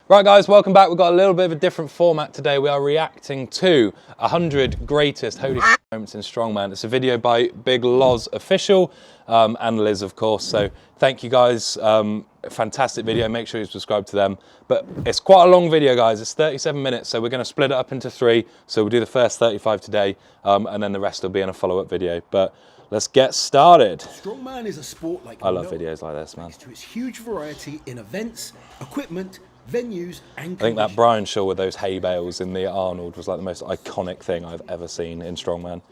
Right guys, welcome back. We've got a little bit of a different format today. We are reacting to 100 greatest holy moments in Strongman. It's a video by Big Loz official and Liz of course. So thank you guys, fantastic video. Make sure you subscribe to them. But it's quite a long video guys, it's 37 minutes. So we're gonna split it up into 3. So we'll do the first 35 today and then the rest will be in a follow-up video. But let's get started. Strongman is a sport like I love videos like this, man. Thanks to its huge variety in events, equipment, venues and I think that Brian Shaw with those hay bales in the Arnold was like the most iconic thing I've ever seen in Strongman.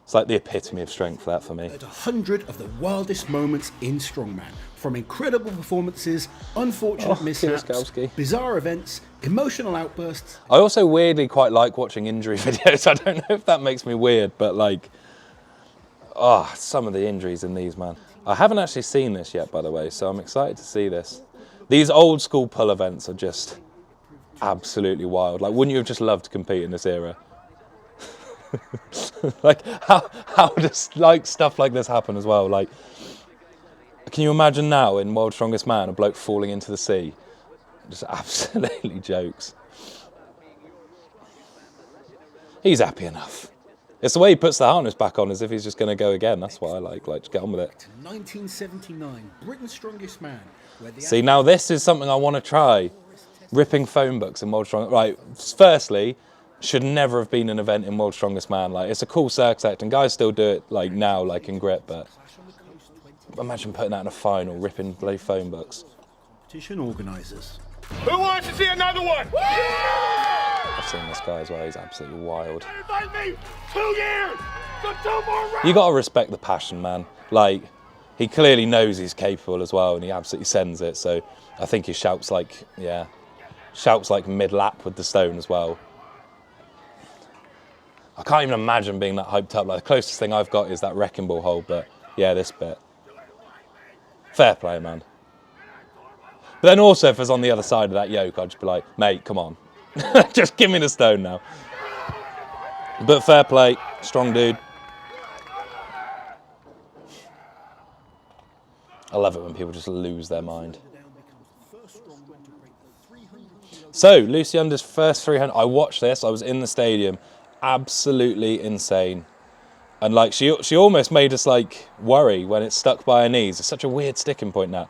It's like the epitome of strength, that for me. At 100 of the wildest moments in Strongman, from incredible performances, unfortunate mishaps, bizarre events, emotional outbursts. I also weirdly quite like watching injury videos. I don't know if that makes me weird, but like, some of the injuries in these, man. I haven't actually seen this yet, by the way, so I'm excited to see this. These old school pull events are just absolutely wild. Like, wouldn't you have just loved to compete in this era? Like, how does like stuff like this happen as well? Like, can you imagine now in World's Strongest Man a bloke falling into the sea? Just absolutely jokes. He's happy enough. It's the way he puts the harness back on as if he's just going to go again. That's what I like. Like, just get on with it. 1979, Britain's Strongest Man. See, now this is something I want to try. Ripping phone books in World's Strongest. Right, firstly, should never have been an event in World's Strongest Man. Like, it's a cool circus act, and guys still do it like now, like in grip. But imagine putting that in a final, ripping bloody phone books. Competition organisers. Who wants to see another one? I've seen this guy as well. He's absolutely wild. 2 years for 2 more rounds. You got to respect the passion, man. Like, he clearly knows he's capable as well, and he absolutely sends it. So I think he shouts like, shouts like mid-lap with the stone as well. I can't even imagine being that hyped up. Like, the closest thing I've got is that wrecking ball hold, but yeah, this bit. Fair play, man. But then also, if I was on the other side of that yoke, I'd just be like, mate, come on. Just give me the stone now. But fair play, strong dude. I love it when people just lose their mind. So, Lucy Under's first 300. I watched this, I was in the stadium. Absolutely insane. And like, she almost made us like worry when it's stuck by her knees. It's such a weird sticking point now.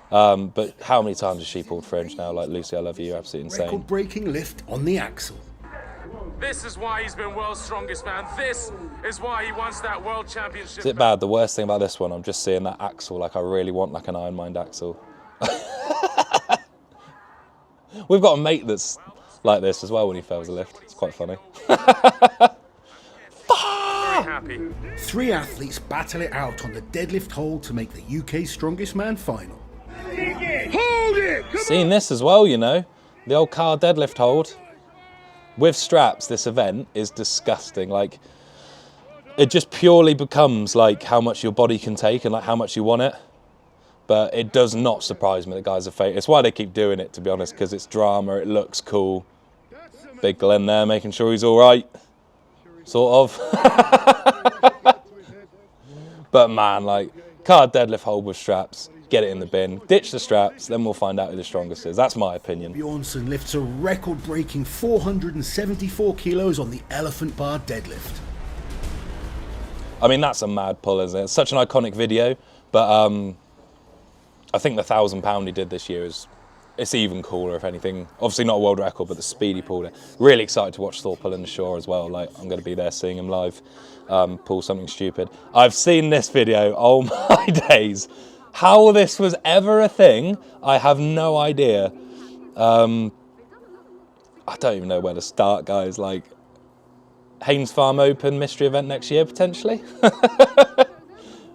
But how many times has she pulled fringe now? Like, Lucy, I love you, you're absolutely insane. Record-breaking lift on the axle. This is why he's been world's strongest man. This is why he wants that world championship. Is it bad? The worst thing about this one, I'm just seeing that axle. Like, I really want like an Iron Mind axle. We've got a mate that's like this as well when he fails a lift. It's quite funny. Happy. 3 athletes battle it out on the deadlift hold to make the UK's Strongest Man final. Hold it! Seen this as well, you know. The old car deadlift hold. With straps, this event is disgusting. Like, it just purely becomes like how much your body can take and like how much you want it. But it does not surprise me that guys are fake. It's why they keep doing it, to be honest, because it's drama, it looks cool. Big Glenn there, making sure he's all right. Sort of. But man, like, car deadlift hold with straps. Get it in the bin, ditch the straps, then we'll find out who the strongest is. That's my opinion. Bjornsson lifts a record-breaking 474 kilos on the elephant bar deadlift. I mean, that's a mad pull, isn't it? It's such an iconic video, but I think the £1,000 he did this year it's even cooler, if anything. Obviously not a world record, but the speed he pulled it. Really excited to watch Thor pull in the shore as well. Like, I'm going to be there seeing him live pull something stupid. I've seen this video, oh my days. How this was ever a thing, I have no idea. I don't even know where to start, guys. Like, Haynes Farm Open mystery event next year, potentially.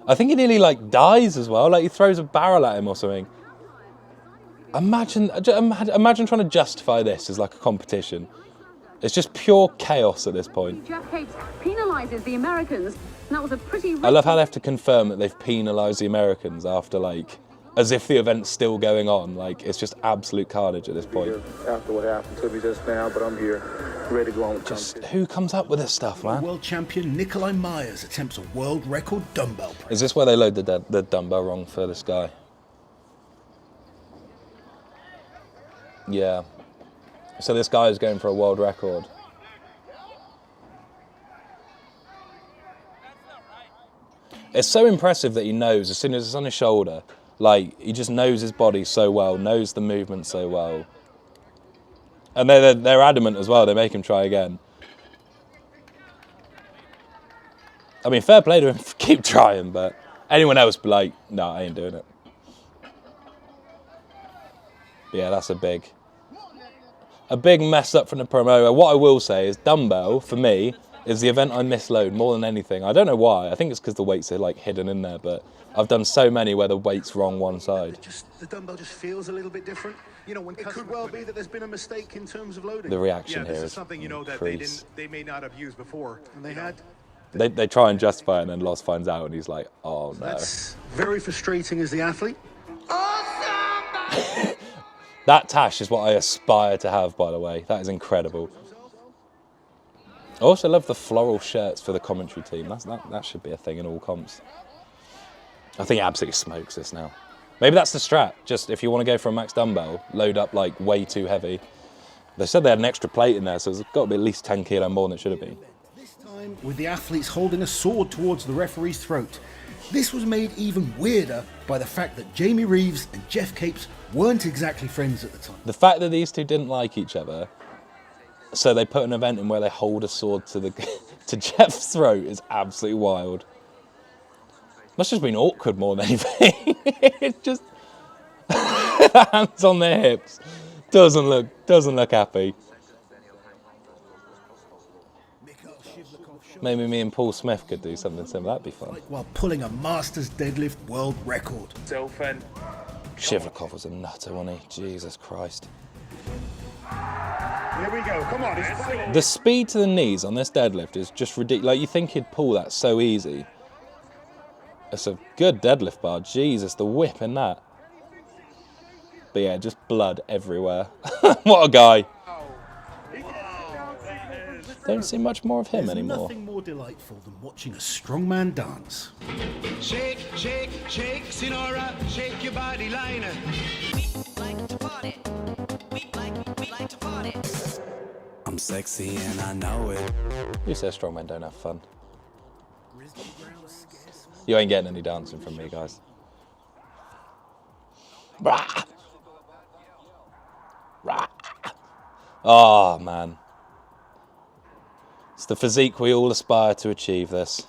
I think he nearly, like, dies as well. Like, he throws a barrel at him or something. Imagine trying to justify this as, like, a competition. It's just pure chaos at this point. Jeff Capes penalises the Americans. And that was a pretty... I love how they have to confirm that they've penalised the Americans after, like, as if the event's still going on. Like, it's just absolute carnage at this point. After what happened to me just now, but I'm here, ready to go on with just who comes up with this stuff, man? World champion Nikolai Myers attempts a world record dumbbell press. Is this where they load the dumbbell wrong for this guy? Yeah. So this guy is going for a world record. It's so impressive that he knows, as soon as it's on his shoulder, like, he just knows his body so well, knows the movement so well. And they're adamant as well, they make him try again. I mean, fair play to him, keep trying, but anyone else be like, no, I ain't doing it. But yeah, that's a big mess up from the promoter. What I will say is dumbbell, for me, is the event I misload more than anything. I don't know why. I think it's because the weights are like hidden in there, but I've done so many where the weight's wrong one side. The dumbbell just feels a little bit different. You know, when it could well be that there's been a mistake in terms of loading. The reaction here is something, you know, that they may not have used before. And they had. They try and justify it, and then Loz finds out, and he's like, oh no. That's very frustrating as the athlete. That tash is what I aspire to have, by the way. That is incredible. I also love the floral shirts for the commentary team. That should be a thing in all comps. I think it absolutely smokes this now. Maybe that's the strat. Just if you want to go for a max dumbbell, load up like way too heavy. They said they had an extra plate in there, so it's got to be at least 10 kilo more than it should have been. This time with the athletes holding a sword towards the referee's throat. This was made even weirder by the fact that Jamie Reeves and Jeff Capes weren't exactly friends at the time. The fact that these two didn't like each other, so they put an event in where they hold a sword to to Jeff's throat, is absolutely wild. Must have just been awkward more than anything. It's just hands on their hips. Doesn't look happy. Maybe me and Paul Smith could do something similar. That'd be fun. While pulling a Masters deadlift world record. Shivlikov was a nutter, wasn't he? Jesus Christ. Here we go. Come on. The speed to the knees on this deadlift is just ridiculous. Like, you think he'd pull that so easy. It's a good deadlift bar. Jesus, the whip in that. But yeah, just blood everywhere. What a guy. Don't see much more of him anymore. There's nothing more delightful than watching a strongman dance. Shake, shake, shake, Sinora, shake your body liner. We like to party. We like to party. I'm sexy and I know it. Who says strongmen don't have fun? You ain't getting any dancing from me, guys. Rah! Rah! Oh, man. It's the physique we all aspire to achieve, this.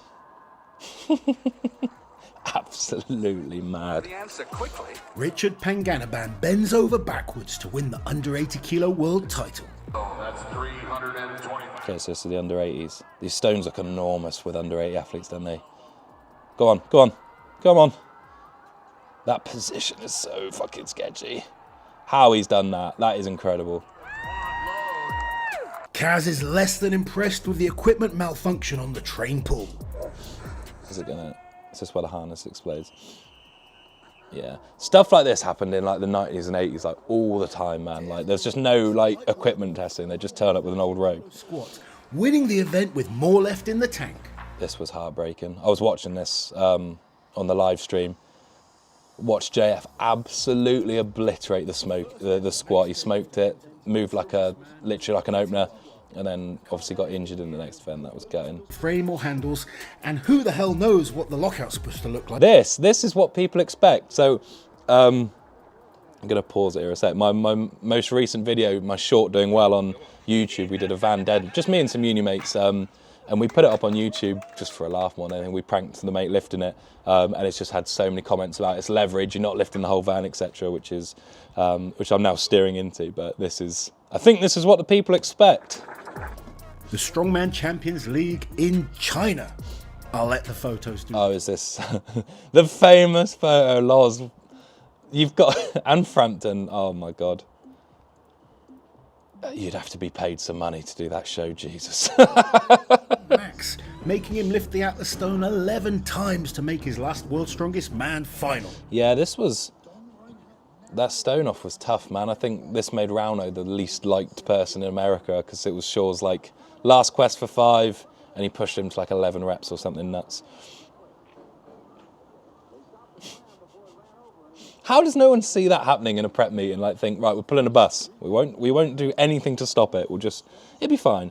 Absolutely mad. The answer quickly. Richard Panganaban bends over backwards to win the under 80 kilo world title. That's 320. Okay, so this is the under 80s. These stones look enormous with under 80 athletes, don't they? Go on, go on, come on. That position is so fucking sketchy. How he's done that is incredible. Kaz is less than impressed with the equipment malfunction on the train pull. Is this where the harness explodes? Yeah. Stuff like this happened in like the 90s and 80s, like all the time, man. Like there's just no like equipment testing. They just turn up with an old rope. Squat, winning the event with more left in the tank. This was heartbreaking. I was watching this on the live stream. Watched JF absolutely obliterate the squat. He smoked it, moved literally like an opener, and then obviously got injured in the next event. That was gutting. Frame or handles, and who the hell knows what the lockout's supposed to look like. This is what people expect. So I'm gonna pause it here a sec. My most recent video, my short doing well on YouTube, we did a van dead, just me and some uni mates. And we put it up on YouTube just for a laugh more than anything. We pranked the mate lifting it, and it's just had so many comments about its leverage, you're not lifting the whole van, etc., which I'm now steering into. But I think this is what the people expect. The Strongman Champions League in China. I'll let the photos do. Oh, is this the famous photo, Loz? You've got and Frampton. Oh my God. You'd have to be paid some money to do that show, Jesus. Max, making him lift the Atlas Stone 11 times to make his last World's Strongest Man final. Yeah, that stone off was tough, man. I think this made Rauno the least liked person in America because it was Shaw's like last quest for 5 and he pushed him to like 11 reps or something nuts. How does no one see that happening in a prep meet and like think, right, we're pulling a bus. We won't do anything to stop it. It'll be fine.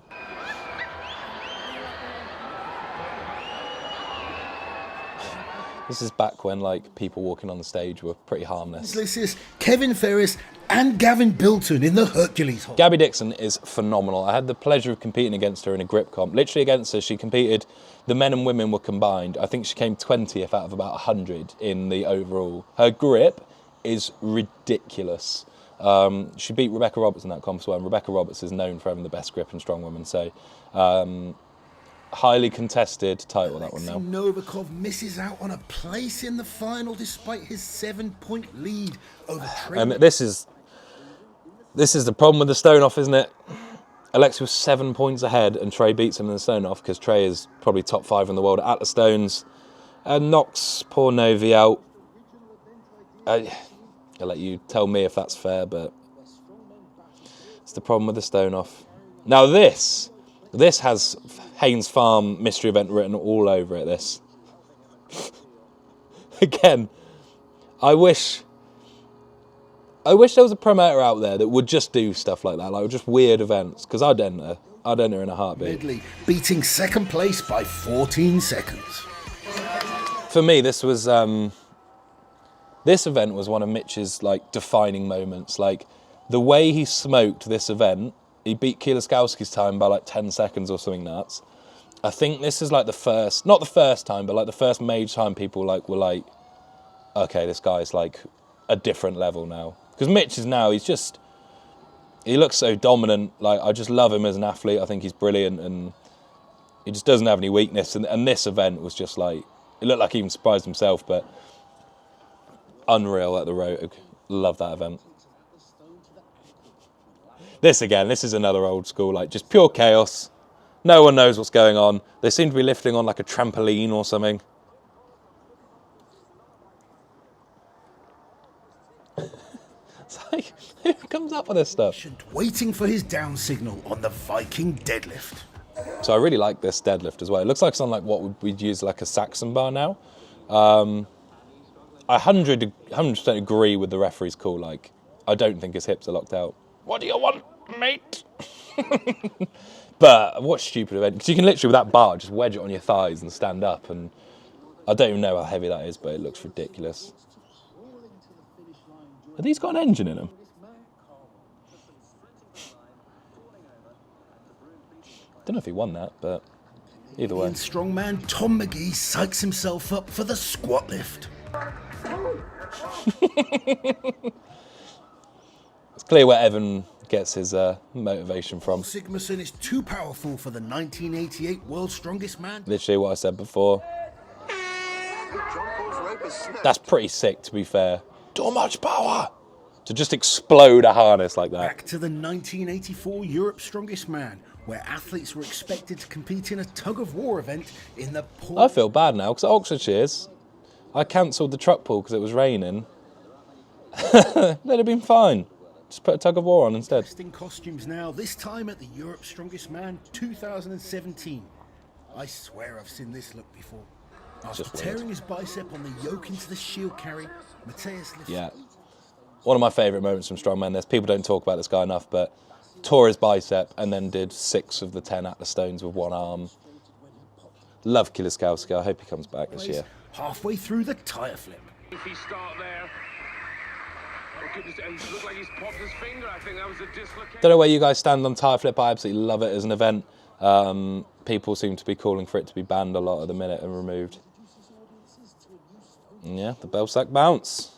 This is back when like people walking on the stage were pretty harmless. This is Kevin Ferris and Gavin Bilton in the Hercules hold. Gabby Dixon is phenomenal. I had the pleasure of competing against her in a grip comp. Literally against her, she competed, the men and women were combined. I think she came 20th out of about 100 in the overall. Her grip is ridiculous. She beat Rebecca Roberts in that comp as well, and Rebecca Roberts is known for having the best grip in strongwomen. So, highly contested title, that one now. Novikov misses out on a place in the final despite his 7-point lead over Trey. And this is the problem with the stone off, isn't it? Alexei was 7 points ahead and Trey beats him in the stone off because Trey is probably top 5 in the world at the stones and knocks poor Novi out. I'll let you tell me if that's fair, but it's the problem with the stone off. Now this has Haynes Farm mystery event written all over it, this. Again, I wish there was a promoter out there that would just do stuff like that, like just weird events, because I'd enter in a heartbeat. Ridley beating second place by 14 seconds. For me, this event was one of Mitch's like defining moments. Like the way he smoked this event, he beat Kieliskowski's time by like 10 seconds or something nuts. I think this is like the first, not the first time, but like the first major time people like were like, okay, this guy's like a different level now. Because Mitch is now, he looks so dominant. Like I just love him as an athlete. I think he's brilliant and he just doesn't have any weakness. And this event was just like, it looked like he even surprised himself, but unreal at the Rogue. Love that event. This is another old school, like just pure chaos. No one knows what's going on. They seem to be lifting on like a trampoline or something. It's like, who comes up with this stuff? Waiting for his down signal on the Viking deadlift. So I really like this deadlift as well. It looks like something like what we'd use like a Saxon bar now. I 100% agree with the referee's call. Like, I don't think his hips are locked out. What do you want, mate? But what stupid event. Because you can literally, with that bar, just wedge it on your thighs and stand up. And I don't even know how heavy that is, but it looks ridiculous. Have these got an engine in them? Don't know if he won that, but either way. In strongman, Tom McGee psychs himself up for the squat lift. It's clear where Evan gets his motivation from. Sigmarsson is too powerful for the 1988 World's Strongest Man. Literally what I said before. That's pretty sick, to be fair. Too much power! To just explode a harness like that. Back to the 1984 Europe's Strongest Man, where athletes were expected to compete in a tug-of-war event in the port. I feel bad now, because at Oxfordshire's, I cancelled the truck pull because it was raining. That'd have been fine. Just put a tug-of-war on instead. In costumes now, this time at the Europe's Strongest Man 2017. I swear I've seen this look before. After tearing his bicep on the yoke into the shield carry, Mateus lifts. Yeah. One of my favourite moments from Strongman. There's people don't talk about this guy enough, but tore his bicep and then did 6 of the 10 at the stones with one arm. Love Kieliskowski. I hope he comes back this year. Halfway through the tyre flip. If he start there, oh goodness, and it looked like he's popped his finger. I think that was a dislocation. Don't know where you guys stand on tyre flip. I absolutely love it as an event. People seem to be calling for it to be banned a lot at the minute and removed. And yeah, the Belsack bounce.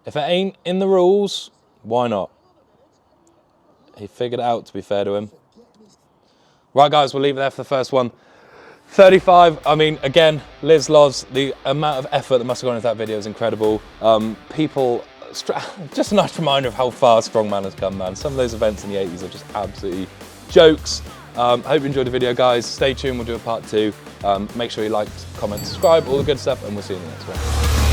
If it ain't in the rules, why not? He figured it out, to be fair to him. Right, guys, we'll leave it there for the first one. 35, I mean, again, Liz Loz, the amount of effort that must have gone into that video is incredible. Just a nice reminder of how far Strongman has come, man. Some of those events in the 80s are just absolutely jokes. Hope you enjoyed the video, guys. Stay tuned, we'll do a part 2. Make sure you like, comment, subscribe, all the good stuff, and we'll see you in the next one.